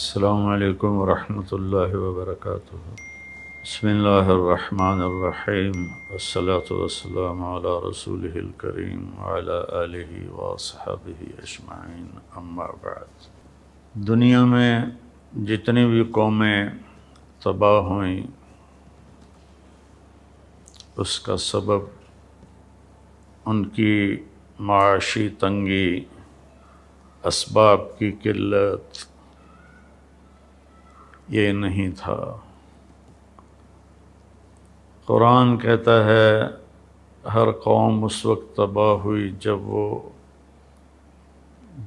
السلام علیکم ورحمۃ اللہ وبرکاتہ۔ بسم اللہ الرحمن الرحیم، والصلاة والسلام علی رسولہ الکریم وعلی آلہ واصحابہ اجمعین، اما بعد۔ دنیا میں جتنی بھی قومیں تباہ ہوئیں اس کا سبب ان کی معاشی تنگی، اسباب کی قلت یہ نہیں تھا۔ قرآن کہتا ہے ہر قوم اس وقت تباہ ہوئی جب وہ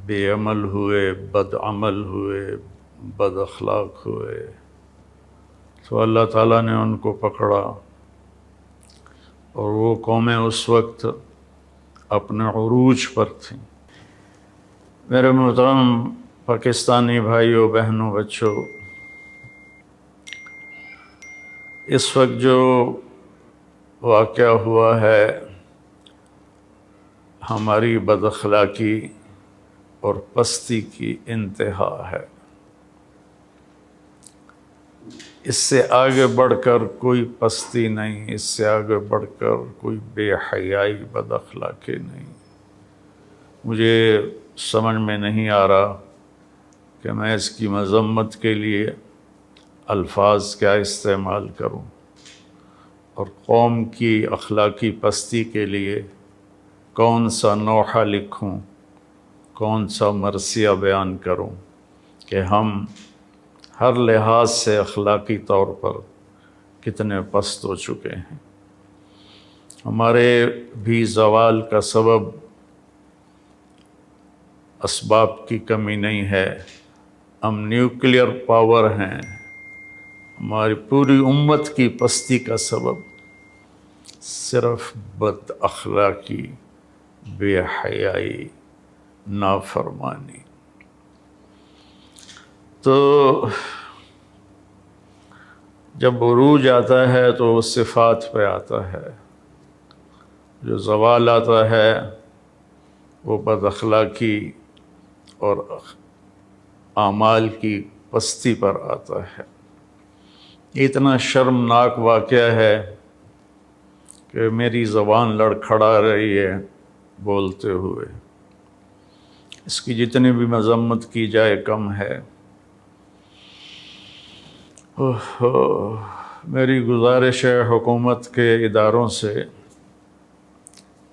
بے عمل ہوئے، بد عمل ہوئے، بد اخلاق ہوئے، تو اللہ تعالیٰ نے ان کو پکڑا، اور وہ قومیں اس وقت اپنے عروج پر تھیں۔ میرے محترم پاکستانی بھائیوں، بہنوں، بچوں، اس وقت جو واقعہ ہوا ہے ہماری بد اخلاقی اور پستی کی انتہا ہے۔ اس سے آگے بڑھ کر کوئی پستی نہیں، اس سے آگے بڑھ کر کوئی بے حیائی، بد اخلاقی نہیں۔ مجھے سمجھ میں نہیں آ رہا کہ میں اس کی مذمت کے لیے الفاظ کیا استعمال کروں، اور قوم کی اخلاقی پستی کے لیے کون سا نوحہ لکھوں، کون سا مرثیہ بیان کروں کہ ہم ہر لحاظ سے اخلاقی طور پر کتنے پست ہو چکے ہیں۔ ہمارے بھی زوال کا سبب اسباب کی کمی نہیں ہے، ہم نیوکلیئر پاور ہیں۔ ہماری پوری امت کی پستی کا سبب صرف بد اخلاقی، بے حیائی، نافرمانی۔ تو جب عروج آتا ہے تو وہ صفات پہ آتا ہے، جو زوال آتا ہے وہ بد اخلاقی اور اعمال کی پستی پر آتا ہے۔ اتنا شرمناک واقعہ ہے کہ میری زبان لڑکھڑا رہی ہے بولتے ہوئے، اس کی جتنی بھی مذمت کی جائے کم ہے۔ میری گزارش ہے حکومت کے اداروں سے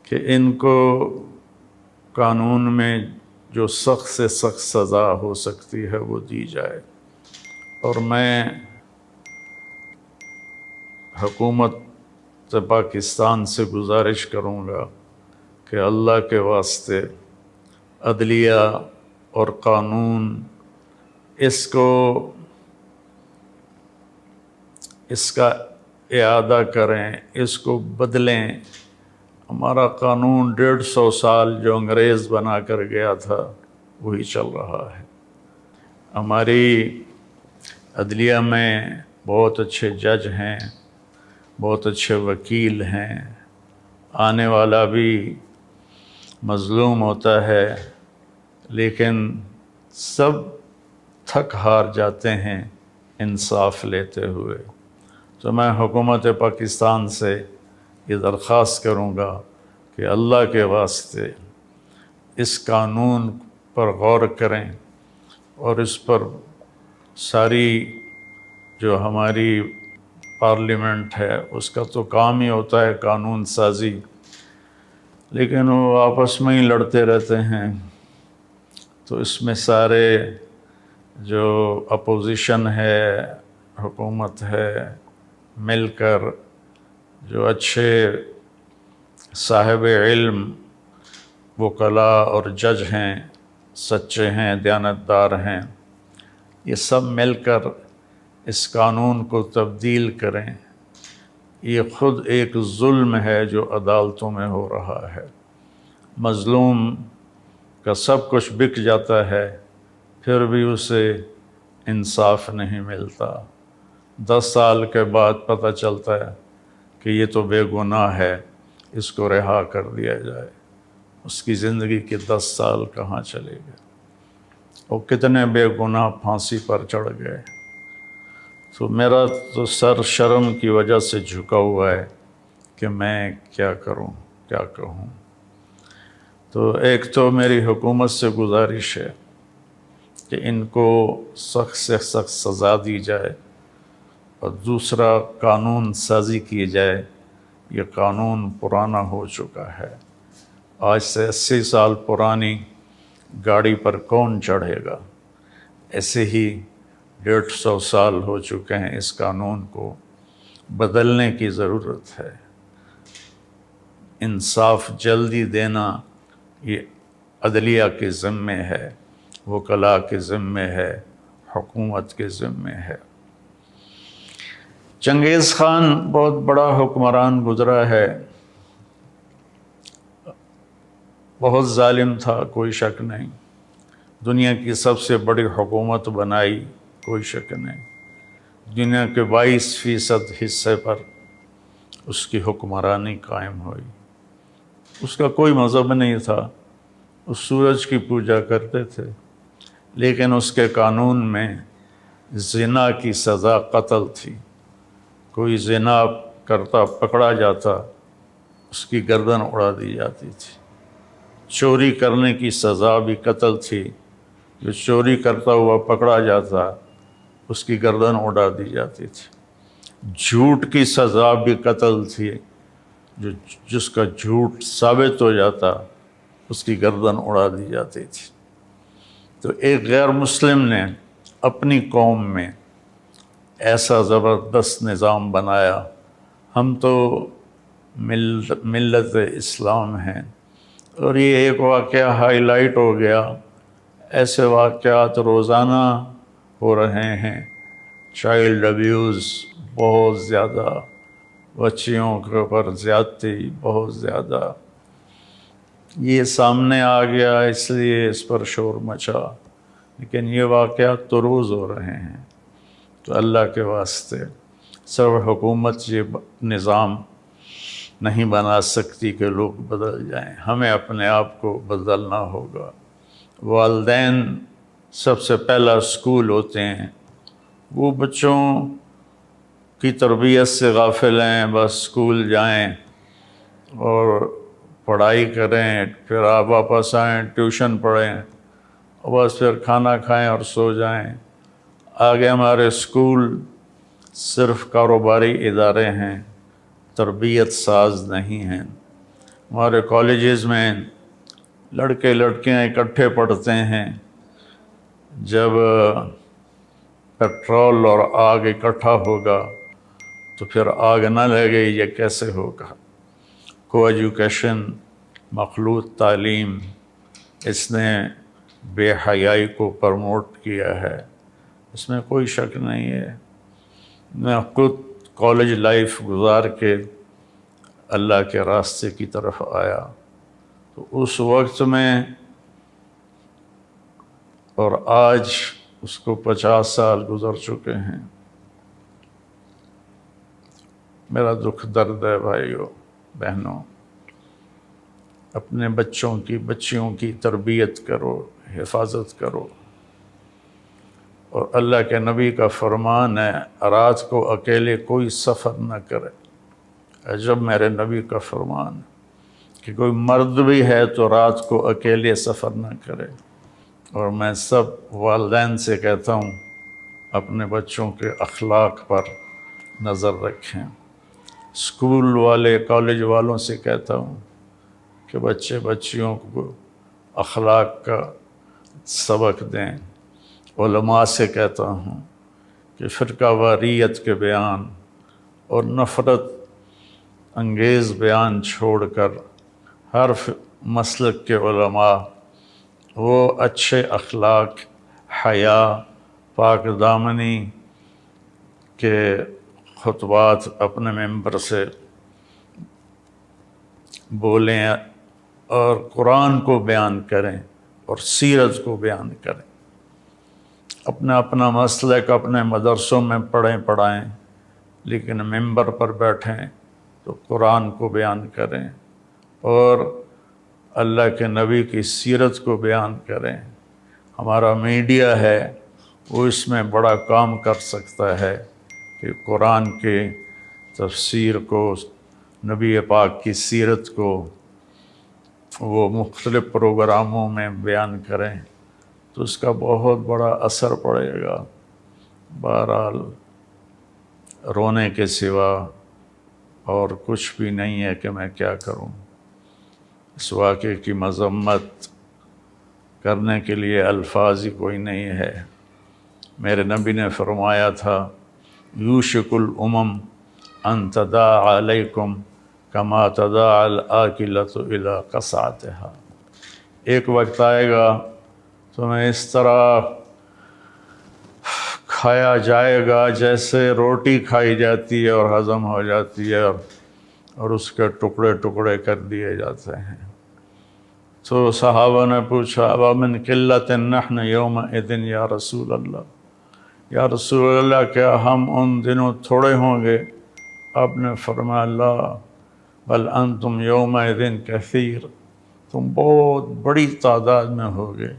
کہ ان کو قانون میں جو سخت سے سخت سزا ہو سکتی ہے وہ دی جائے، اور میں حکومت پاکستان سے گزارش کروں گا کہ اللہ کے واسطے عدلیہ اور قانون اس کا اعادہ کریں، اس کو بدلیں۔ ہمارا قانون 150 سال جو انگریز بنا کر گیا تھا وہی چل رہا ہے۔ ہماری عدلیہ میں بہت اچھے جج ہیں، بہت اچھے وکیل ہیں، آنے والا بھی مظلوم ہوتا ہے، لیکن سب تھک ہار جاتے ہیں انصاف لیتے ہوئے۔ تو میں حکومت پاکستان سے یہ درخواست کروں گا کہ اللہ کے واسطے اس قانون پر غور کریں، اور اس پر ساری جو ہماری پارلیمنٹ ہے اس کا تو کام ہی ہوتا ہے قانون سازی، لیکن وہ آپس میں ہی لڑتے رہتے ہیں۔ تو اس میں سارے جو اپوزیشن ہے، حکومت ہے، مل کر جو اچھے صاحب علم وکلاء اور جج ہیں، سچے ہیں، دیانتدار ہیں، یہ سب مل کر اس قانون کو تبدیل کریں۔ یہ خود ایک ظلم ہے جو عدالتوں میں ہو رہا ہے۔ مظلوم کا سب کچھ بک جاتا ہے، پھر بھی اسے انصاف نہیں ملتا۔ 10 سال کے بعد پتہ چلتا ہے کہ یہ تو بے گناہ ہے، اس کو رہا کر دیا جائے۔ اس کی زندگی کے 10 سال کہاں چلے گئے؟ اور کتنے بے گناہ پھانسی پر چڑھ گئے۔ تو میرا تو سر شرم کی وجہ سے جھکا ہوا ہے کہ میں کیا کروں، کیا کہوں۔ تو ایک تو میری حکومت سے گزارش ہے کہ ان کو سخت سے سخت سزا دی جائے، اور دوسرا قانون سازی کی جائے۔ یہ قانون پرانا ہو چکا ہے، آج سے 80 سال پرانی گاڑی پر کون چڑھے گا؟ ایسے ہی 150 سال ہو چکے ہیں، اس قانون کو بدلنے کی ضرورت ہے۔ انصاف جلدی دینا یہ عدلیہ کے ذمے ہے، وکلاء کے ذمے ہے، حکومت کے ذمے ہے۔ چنگیز خان بہت بڑا حکمران گزرا ہے، بہت ظالم تھا، کوئی شک نہیں۔ دنیا کی سب سے بڑی حکومت بنائی، کوئی شک نہیں۔ دنیا کے 22% حصے پر اس کی حکمرانی قائم ہوئی۔ اس کا کوئی مذہب نہیں تھا، اس سورج کی پوجا کرتے تھے، لیکن اس کے قانون میں زنا کی سزا قتل تھی۔ کوئی زنا کرتا پکڑا جاتا، اس کی گردن اڑا دی جاتی تھی۔ چوری کرنے کی سزا بھی قتل تھی، جو چوری کرتا ہوا پکڑا جاتا اس کی گردن اڑا دی جاتی تھی۔ جھوٹ کی سزا بھی قتل تھی، جس کا جھوٹ ثابت ہو جاتا اس کی گردن اڑا دی جاتی تھی۔ تو ایک غیر مسلم نے اپنی قوم میں ایسا زبردست نظام بنایا۔ ہم تو ملت اسلام ہیں، اور یہ ایک واقعہ ہائی لائٹ ہو گیا۔ ایسے واقعات روزانہ ہو رہے ہیں۔ چائلڈ ابیوز بہت زیادہ، بچیوں کے اوپر زیادتی بہت زیادہ۔ یہ سامنے آ گیا اس لیے اس پر شور مچا، لیکن یہ واقعات تو روز ہو رہے ہیں۔ تو اللہ کے واسطے صرف حکومت یہ نظام نہیں بنا سکتی کہ لوگ بدل جائیں، ہمیں اپنے آپ کو بدلنا ہوگا۔ والدین سب سے پہلا اسکول ہوتے ہیں، وہ بچوں کی تربیت سے غافل ہیں، بس اسکول جائیں اور پڑھائی کریں، پھر آپ واپس آئیں، ٹیوشن پڑھیں، اور بس پھر کھانا کھائیں اور سو جائیں۔ آگے ہمارے اسکول صرف کاروباری ادارے ہیں، تربیت ساز نہیں ہیں۔ ہمارے کالجز میں لڑکے لڑکیاں اکٹھے پڑھتے ہیں، جب پیٹرول اور آگ اکٹھا ہوگا تو پھر آگ نہ لگے، یہ کیسے ہوگا؟ کو ایجوکیشن، مخلوط تعلیم، اس نے بے حیائی کو پروموٹ کیا ہے، اس میں کوئی شک نہیں ہے۔ میں خود کالج لائف گزار کے اللہ کے راستے کی طرف آیا، تو اس وقت میں اور آج اس کو 50 سال گزر چکے ہیں۔ میرا دکھ درد ہے بھائیوں بہنوں، اپنے بچوں کی بچیوں کی تربیت کرو، حفاظت کرو۔ اور اللہ کے نبی کا فرمان ہے رات کو اکیلے کوئی سفر نہ کرے۔ عجب میرے نبی کا فرمان ہے کہ کوئی مرد بھی ہے تو رات کو اکیلے سفر نہ کرے۔ اور میں سب والدین سے کہتا ہوں اپنے بچوں کے اخلاق پر نظر رکھیں۔ اسکول والے کالج والوں سے کہتا ہوں کہ بچے بچیوں کو اخلاق کا سبق دیں۔ علماء سے کہتا ہوں کہ فرقہ واریت کے بیان اور نفرت انگیز بیان چھوڑ کر ہر مسلک کے علماء وہ اچھے اخلاق، حیا، پاک دامنی کے خطبات اپنے ممبر سے بولیں اور قرآن کو بیان کریں اور سیرت کو بیان کریں۔ اپنا مسلک اپنے مدرسوں میں پڑھائیں، لیکن ممبر پر بیٹھیں تو قرآن کو بیان کریں اور اللہ کے نبی کی سیرت کو بیان کریں۔ ہمارا میڈیا ہے وہ اس میں بڑا کام کر سکتا ہے کہ قرآن کے تفسیر کو، نبی پاک کی سیرت کو وہ مختلف پروگراموں میں بیان کریں تو اس کا بہت بڑا اثر پڑے گا۔ بہرحال رونے کے سوا اور کچھ بھی نہیں ہے کہ میں کیا کروں۔ اس واقعے کی مذمت کرنے کے لیے الفاظ ہی کوئی نہیں ہے۔ میرے نبی نے فرمایا تھا یوشک الامم ان تداعی علیکم کما تداعی الآکلۃ الی قصعتها، ایک وقت آئے گا تمہیں اس طرح کھایا جائے گا جیسے روٹی کھائی جاتی ہے اور ہضم ہو جاتی ہے اور اس کے ٹکڑے ٹکڑے کر دیے جاتے ہیں۔ تو صحابہ نے پوچھا وَمِن قِلَّةٍ نَحْنُ يَوْمَئِذٍ یا رسول اللہ، یا رسول اللہ کیا ہم ان دنوں تھوڑے ہوں گے؟ آپ نے فرمایا لا بل انتم یومئذ کثیر، تم بہت بڑی تعداد میں ہوگے،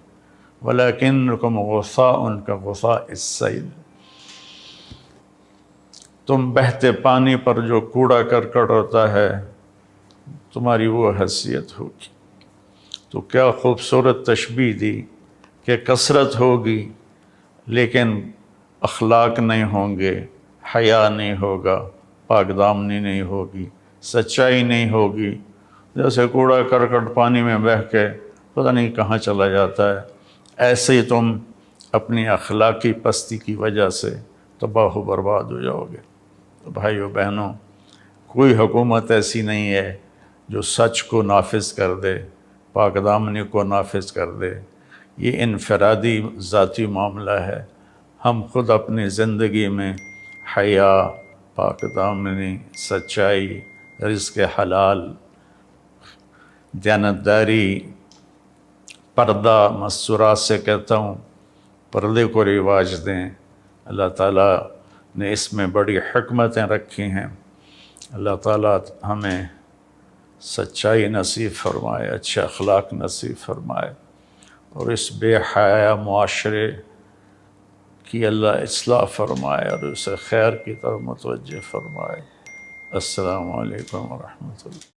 ولیکنکم غثاء کغثاء السیل، تم بہتے پانی پر جو کوڑا کرکٹ ہوتا ہے تمہاری وہ حیثیت ہوگی۔ تو کیا خوبصورت تشبیہ دی کہ کثرت ہوگی لیکن اخلاق نہیں ہوں گے، حیا نہیں ہوگا، پاک دامنی نہیں ہوگی، سچائی نہیں ہوگی، جیسے کوڑا کرکٹ پانی میں بہہ کے پتہ نہیں کہاں چلا جاتا ہے، ایسے ہی تم اپنی اخلاقی پستی کی وجہ سے تباہ و برباد ہو جاؤ گے۔ تو بھائیو بہنوں، کوئی حکومت ایسی نہیں ہے جو سچ کو نافذ کر دے، پاک دامنی کو نافذ کر دے، یہ انفرادی ذاتی معاملہ ہے۔ ہم خود اپنی زندگی میں حیا، پاک دامنی، سچائی، رزق حلال، دیانتداری، پردہ، مستورات سے کہتا ہوں پردے کو رواج دیں۔ اللہ تعالیٰ نے اس میں بڑی حکمتیں رکھی ہیں۔ اللہ تعالیٰ ہمیں سچائی نصیب فرمائے، اچھے اخلاق نصیب فرمائے، اور اس بے حیا معاشرے کی اللہ اصلاح فرمائے اور اسے خیر کی طرف متوجہ فرمائے۔ السلام علیکم ورحمۃ اللہ۔